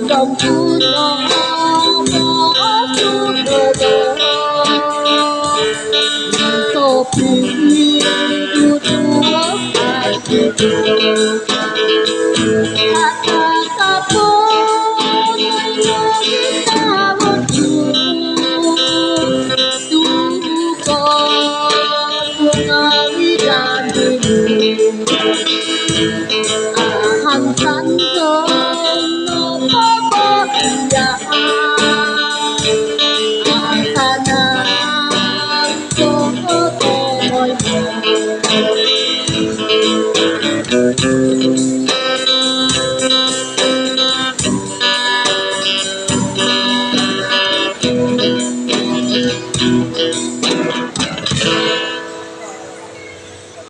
đồng phút đó bỏ xuống đời tô phi du chúa phải chịu ta phố nơi ta một trường du con buông ai ra đi hàng tháng cơn nó có ya sana cho tôi mỏi